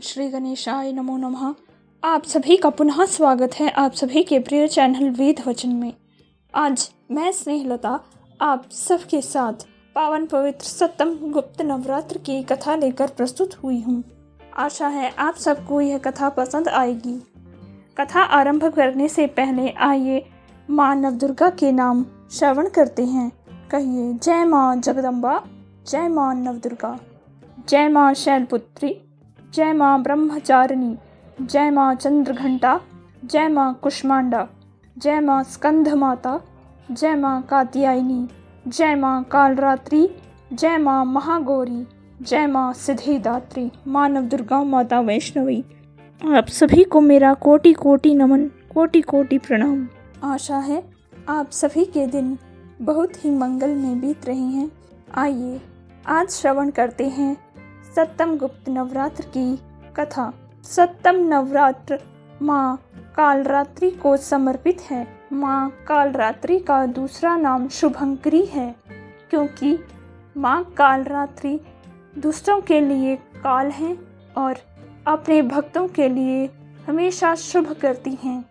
श्री गणेशाय नमो नमः। आप सभी का पुनः स्वागत है आप सभी के प्रिय चैनल वेद वचन में। आज मैं स्नेहलता आप सबके साथ पावन पवित्र सप्तम गुप्त नवरात्र की कथा लेकर प्रस्तुत हुई हूँ। आशा है आप सबको यह कथा पसंद आएगी। कथा आरंभ करने से पहले आइए माँ नवदुर्गा के नाम श्रवण करते हैं। कहिए जय माँ जगदम्बा, जय माँ नवदुर्गा, जय माँ शैलपुत्री, जय माँ ब्रह्मचारिणी, जय माँ चंद्रघंटा, जय माँ कुष्मांडा, जय माँ स्कंध माता, जय माँ कात्यायनी, जय माँ कालरात्रि, जय माँ महागौरी, जय माँ सिद्धिदात्री। माँ नवदुर्गा माता वैष्णवी, आप सभी को मेरा कोटि कोटि नमन, कोटि कोटि प्रणाम। आशा है आप सभी के दिन बहुत ही मंगल में बीत रहे हैं। आइए आज श्रवण करते हैं सप्तम गुप्त नवरात्र की कथा। सप्तम नवरात्र माँ कालरात्रि को समर्पित है। माँ कालरात्रि का दूसरा नाम शुभंकरी है, क्योंकि माँ कालरात्रि दुष्टों के लिए काल हैं और अपने भक्तों के लिए हमेशा शुभ करती हैं,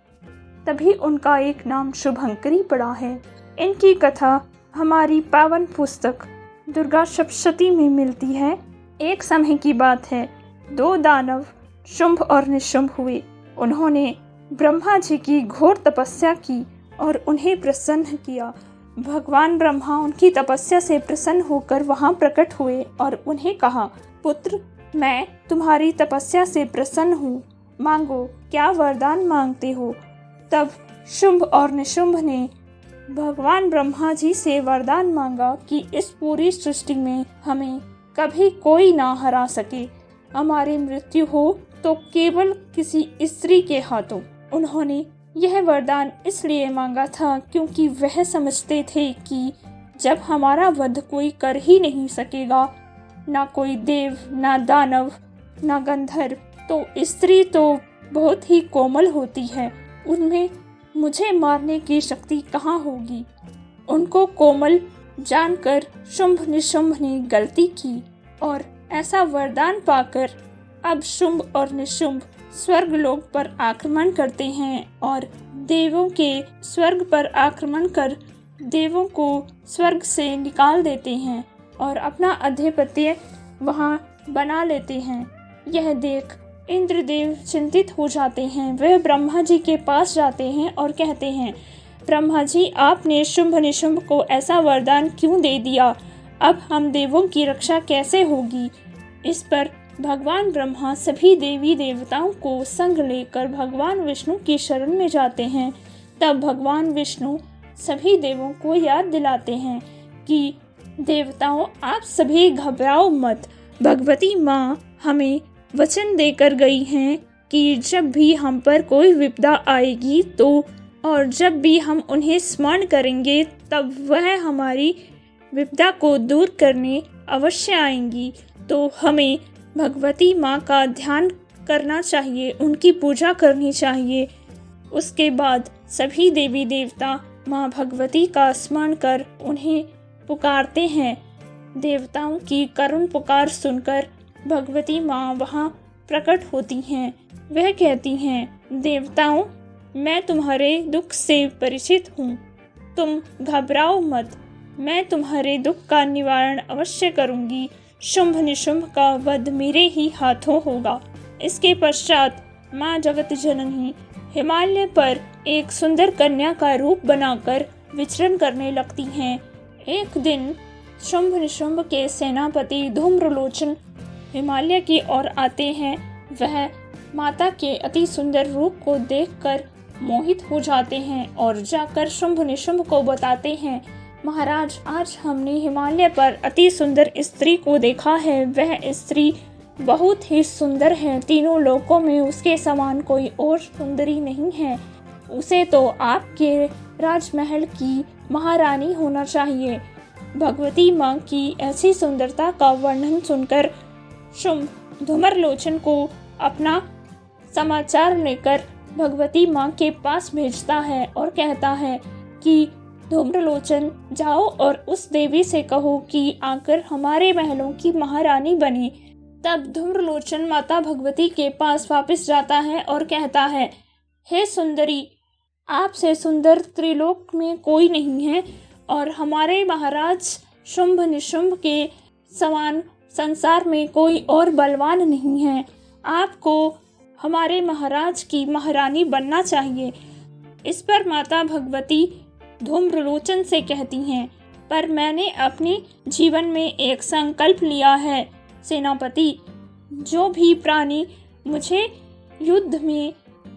तभी उनका एक नाम शुभंकरी पड़ा है। इनकी कथा हमारी पावन पुस्तक दुर्गा सप्तशती में मिलती है। एक समय की बात है, दो दानव शुंभ और निशुंभ हुए। उन्होंने ब्रह्मा जी की घोर तपस्या की और उन्हें प्रसन्न किया। भगवान ब्रह्मा उनकी तपस्या से प्रसन्न होकर वहां प्रकट हुए और उन्हें कहा, पुत्र, मैं तुम्हारी तपस्या से प्रसन्न हूँ, मांगो, क्या वरदान मांगते हो। तब शुंभ और निशुंभ ने भगवान ब्रह्मा जी से वरदान मांगा कि इस पूरी सृष्टि में हमें कभी कोई ना हरा सके, हमारी मृत्यु हो तो केवल किसी स्त्री के हाथों। उन्होंने यह वरदान इसलिए मांगा था क्योंकि वह समझते थे कि जब हमारा वध कोई कर ही नहीं सकेगा, ना कोई देव, ना दानव, ना गंधर्व, तो स्त्री तो बहुत ही कोमल होती है, उनमें मुझे मारने की शक्ति कहाँ होगी। उनको कोमल जानकर शुंभ निशुंभ ने गलती की और ऐसा वरदान पाकर अब शुंभ और निशुंभ स्वर्गलोक पर आक्रमण करते हैं और देवों के स्वर्ग पर आक्रमण कर देवों को स्वर्ग से निकाल देते हैं और अपना आधिपत्य वहां बना लेते हैं। यह देख इंद्रदेव चिंतित हो जाते हैं। वह ब्रह्मा जी के पास जाते हैं और कहते हैं, ब्रह्मा जी, आपने शुंभ निशुंभ को ऐसा वरदान क्यों दे दिया, अब हम देवों की रक्षा कैसे होगी। इस पर भगवान ब्रह्मा सभी देवी देवताओं को संग लेकर भगवान विष्णु की शरण में जाते हैं। तब भगवान विष्णु सभी देवों को याद दिलाते हैं कि देवताओं, आप सभी घबराओ मत। भगवती माँ हमें वचन देकर गई हैं कि जब भी हम पर कोई विपदा आएगी तो और जब भी हम उन्हें स्मरण करेंगे तब वह हमारी विपदा को दूर करने अवश्य आएंगी। तो हमें भगवती माँ का ध्यान करना चाहिए, उनकी पूजा करनी चाहिए। उसके बाद सभी देवी देवता माँ भगवती का स्मरण कर उन्हें पुकारते हैं। देवताओं की करुण पुकार सुनकर भगवती माँ वहाँ प्रकट होती हैं। वह कहती हैं, देवताओं, मैं तुम्हारे दुख से परिचित हूँ, तुम घबराओ मत, मैं तुम्हारे दुख का निवारण अवश्य करूँगी। शुंभ निशुंभ का वध मेरे ही हाथों होगा। इसके पश्चात माँ जगत जननी हिमालय पर एक सुंदर कन्या का रूप बनाकर विचरण करने लगती हैं। एक दिन शुंभ निशुंभ के सेनापति धूम्रलोचन हिमालय की ओर आते हैं। वह माता के अति सुंदर रूप को देखकर मोहित हो जाते हैं और जाकर शुंभ निशुंभ को बताते हैं, महाराज, आज हमने हिमालय पर अति सुंदर स्त्री को देखा है। वह स्त्री बहुत ही सुंदर है, तीनों लोकों में उसके समान कोई और सुंदरी नहीं है। उसे तो आपके राजमहल की महारानी होना चाहिए। भगवती माँ की ऐसी सुंदरता का वर्णन सुनकर शुंभ धूम्रलोचन को अपना समाचार लेकर भगवती माँ के पास भेजता है और कहता है कि धूम्रलोचन, जाओ और उस देवी से कहो कि आकर हमारे महलों की महारानी बने। तब धूम्रलोचन माता भगवती के पास वापस जाता है और कहता है, हे सुंदरी, आपसे सुंदर त्रिलोक में कोई नहीं है और हमारे महाराज शुंभ निशुंभ के समान संसार में कोई और बलवान नहीं है। आपको हमारे महाराज की महारानी बनना चाहिए। इस पर माता भगवती धूम्रलोचन से कहती हैं, पर मैंने अपने जीवन में एक संकल्प लिया है सेनापति, जो भी प्राणी मुझे युद्ध में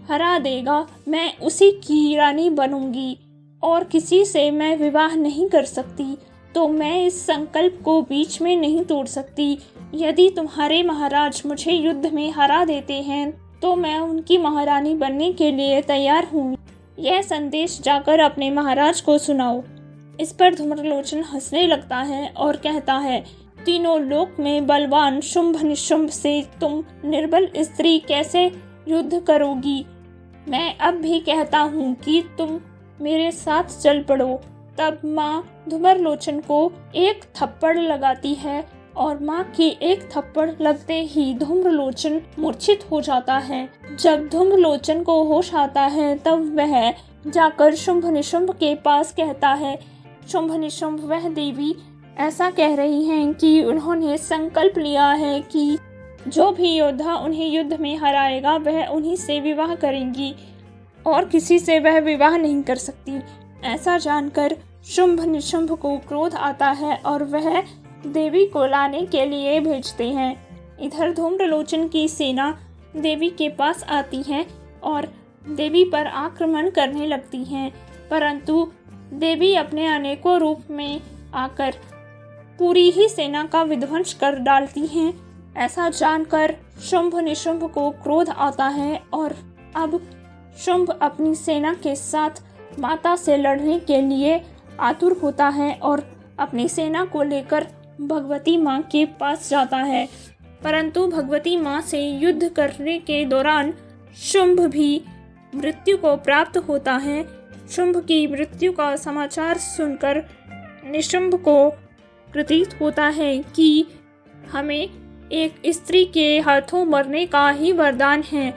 हरा देगा मैं उसी की रानी बनूंगी और किसी से मैं विवाह नहीं कर सकती। तो मैं इस संकल्प को बीच में नहीं तोड़ सकती। यदि तुम्हारे महाराज मुझे युद्ध में हरा देते हैं तो मैं उनकी महारानी बनने के लिए तैयार हूँ। यह संदेश जाकर अपने महाराज को सुनाओ। इस पर धूम्रलोचन हंसने लगता है और कहता है, तीनों लोक में बलवान शुंभ निशुंभ से तुम निर्बल स्त्री कैसे युद्ध करोगी? मैं अब भी कहता हूँ कि तुम मेरे साथ चल पड़ो। तब माँ धूम्रलोचन को एक थप्पड़ लगाती है और माँ के एक थप्पड़ लगते ही धूम्रलोचन मूर्छित हो जाता है। जब धूम्रलोचन को होश आता है तब वह जाकर शुंभ निशुंभ के पास कहता है, शुंभ निशुंभ, वह देवी ऐसा कह रही हैं कि उन्होंने संकल्प लिया है कि जो भी योद्धा उन्हें युद्ध में हराएगा वह उन्हीं से विवाह करेंगी और किसी से वह विवाह नहीं कर सकती। ऐसा जानकर शुंभ निशुंभ को क्रोध आता है और वह देवी को लाने के लिए भेजते हैं। इधर धूम्रलोचन की सेना देवी के पास आती है और देवी पर आक्रमण करने लगती हैं, परंतु देवी अपने अनेकों रूप में आकर पूरी ही सेना का विध्वंस कर डालती हैं। ऐसा जानकर शुंभ निशुंभ को क्रोध आता है और अब शुंभ अपनी सेना के साथ माता से लड़ने के लिए आतुर होता है और अपनी सेना को लेकर भगवती माँ के पास जाता है। परंतु भगवती माँ से युद्ध करने के दौरान शुंभ भी मृत्यु को प्राप्त होता है। शुंभ की मृत्यु का समाचार सुनकर निशुंभ को प्रतीत होता है कि हमें एक स्त्री के हाथों मरने का ही वरदान है,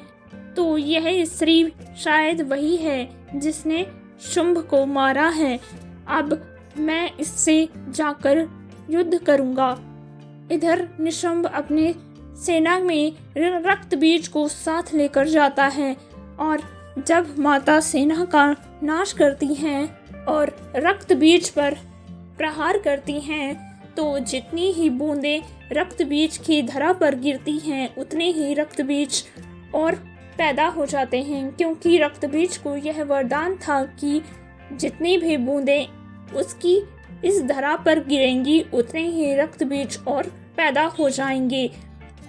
तो यह स्त्री शायद वही है जिसने शुंभ को मारा है। अब मैं इससे जाकर युद्ध करूंगा। इधर निशुंभ अपने सेना में रक्त बीज को साथ लेकर जाता है और जब माता सेना का नाश करती हैं और रक्त बीज पर प्रहार करती हैं तो जितनी ही बूंदें रक्त बीज की धरा पर गिरती हैं उतने ही रक्त बीज और पैदा हो जाते हैं, क्योंकि रक्त बीज को यह वरदान था कि जितनी भी बूंदें उसकी इस धरा पर गिरेंगी उतने ही रक्त बीज और पैदा हो जाएंगे।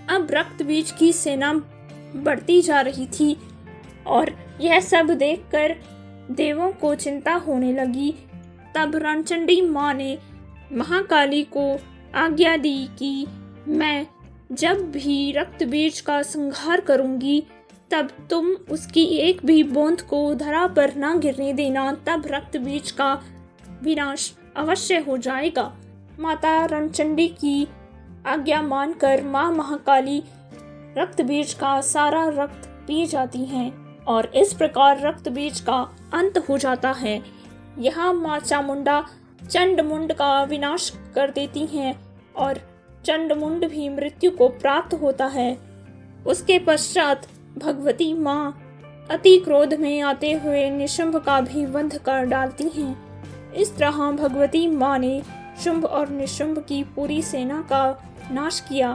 अब रक्त बीज की सेना बढ़ती जा रही थी और यह सब देखकर देवों को चिंता होने लगी। तब रणचंडी माँ ने महाकाली को आज्ञा दी कि मैं जब भी रक्त बीज का संहार करूंगी तब तुम उसकी एक भी बूंद को धरा पर ना गिरने देना, तब रक्त बीज का विनाश अवश्य हो जाएगा। माता रणचंडी की आज्ञा मानकर माँ महाकाली रक्त बीज का सारा रक्त पी जाती हैं और इस प्रकार रक्त बीज का अंत हो जाता है। यहाँ माँ चामुंडा चंडमुंड का विनाश कर देती हैं और चंडमुंड भी मृत्यु को प्राप्त होता है। उसके पश्चात भगवती माँ अति क्रोध में आते हुए निशुंभ का भी वध कर डालती हैं। इस तरह भगवती माँ ने शुंभ और निशुंभ की पूरी सेना का नाश किया,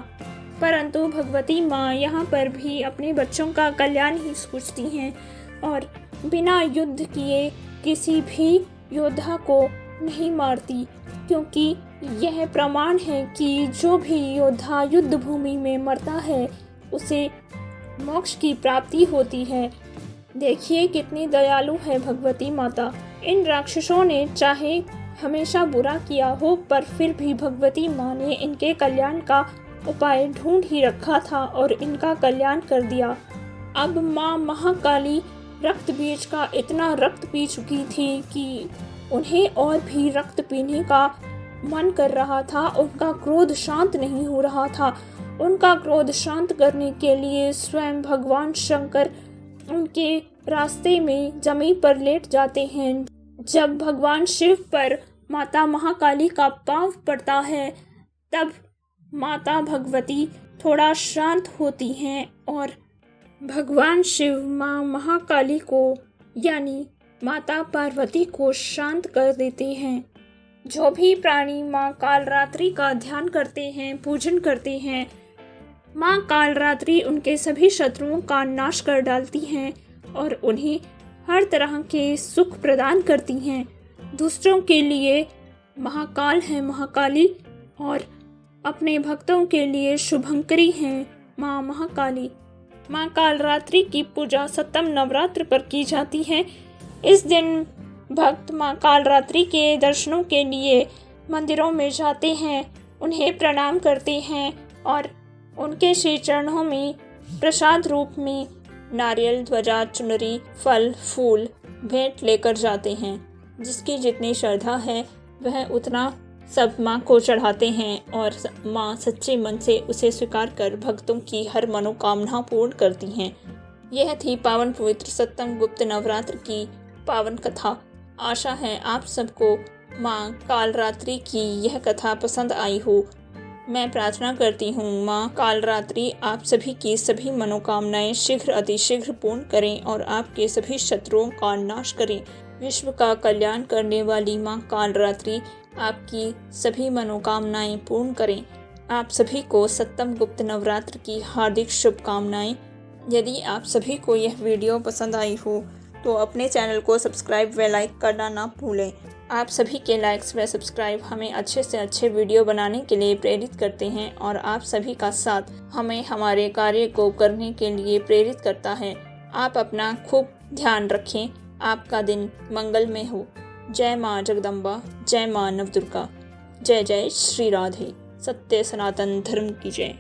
परंतु भगवती माँ यहाँ पर भी अपने बच्चों का कल्याण ही सोचती हैं और बिना युद्ध किए किसी भी योद्धा को नहीं मारती, क्योंकि यह प्रमाण है कि जो भी योद्धा युद्ध भूमि में मरता है उसे मोक्ष की प्राप्ति होती है। देखिए कितनी दयालु है भगवती माता। इन राक्षसों ने चाहे हमेशा बुरा किया हो पर फिर भी भगवती माँ ने इनके कल्याण का उपाय ढूंढ ही रखा था और इनका कल्याण कर दिया। अब माँ महाकाली रक्त बीज का इतना रक्त पी चुकी थी कि उन्हें और भी रक्त पीने का मन कर रहा था। उनका क्रोध शांत नहीं हो रहा था उनका क्रोध शांत करने के लिए स्वयं भगवान शंकर उनके रास्ते में जमीन पर लेट जाते हैं। जब भगवान शिव पर माता महाकाली का पांव पड़ता है तब माता भगवती थोड़ा शांत होती हैं और भगवान शिव माँ महाकाली को यानी माता पार्वती को शांत कर देते हैं। जो भी प्राणी माँ कालरात्रि का ध्यान करते हैं, पूजन करते हैं, माँ कालरात्रि उनके सभी शत्रुओं का नाश कर डालती हैं और उन्हें हर तरह के सुख प्रदान करती हैं। दूसरों के लिए महाकाल है महाकाली और अपने भक्तों के लिए शुभंकरी हैं माँ महाकाली। माँ कालरात्रि की पूजा सप्तम नवरात्र पर की जाती है। इस दिन भक्त माँ कालरात्रि के दर्शनों के लिए मंदिरों में जाते हैं, उन्हें प्रणाम करते हैं और उनके श्री चरणों में प्रसाद रूप में नारियल, ध्वजा, चुनरी, फल, फूल भेंट लेकर जाते हैं। जिसकी जितनी श्रद्धा है वह उतना सब माँ को चढ़ाते हैं और माँ सच्चे मन से उसे स्वीकार कर भक्तों की हर मनोकामना पूर्ण करती हैं। यह थी पावन पवित्र सप्तम गुप्त नवरात्र की पावन कथा। आशा है आप सबको माँ कालरात्रि की यह कथा पसंद आई हो। मैं प्रार्थना करती हूँ माँ कालरात्रि आप सभी की सभी मनोकामनाएं शीघ्र अतिशीघ्र पूर्ण करें और आपके सभी शत्रुओं का नाश करें। विश्व का कल्याण करने वाली माँ कालरात्रि आपकी सभी मनोकामनाएं पूर्ण करें। आप सभी को सप्तम गुप्त नवरात्र की हार्दिक शुभकामनाएं। यदि आप सभी को यह वीडियो पसंद आई हो तो अपने चैनल को सब्सक्राइब व लाइक करना ना भूलें। आप सभी के लाइक्स व सब्सक्राइब हमें अच्छे से अच्छे वीडियो बनाने के लिए प्रेरित करते हैं और आप सभी का साथ हमें हमारे कार्य को करने के लिए प्रेरित करता है। आप अपना खूब ध्यान रखें। आपका दिन मंगलमय हो। जय माँ जगदम्बा, जय माँ नवदुर्गा, जय जय श्री राधे। सत्य सनातन धर्म की जय।